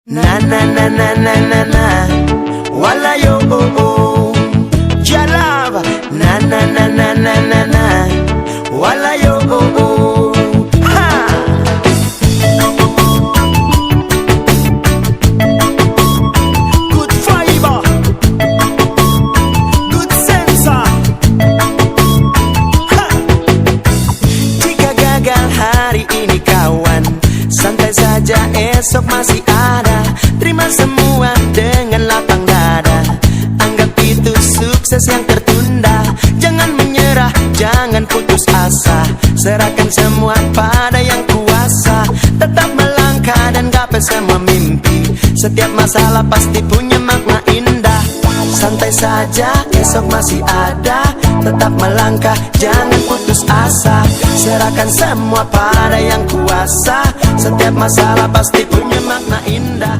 Na na na na na na na, wala yo oh oh, jalab. Na na na na na na na, wala yo oh oh, ha. Good fiber, good sensor, ha. Jika gagal hari ini kawan, santai saja esok masih ada. Terima semua dengan lapang dada. Anggap itu sukses yang tertunda. Jangan menyerah, jangan putus asa. Serahkan semua pada yang kuasa. Tetap melangkah dan gapai semua mimpi. Setiap masalah pasti punya makna indah. Santai saja, esok masih ada. Tetap melangkah, jangan putus asa. Serahkan semua pada yang kuasa. Setiap masalah pasti punya makna indah.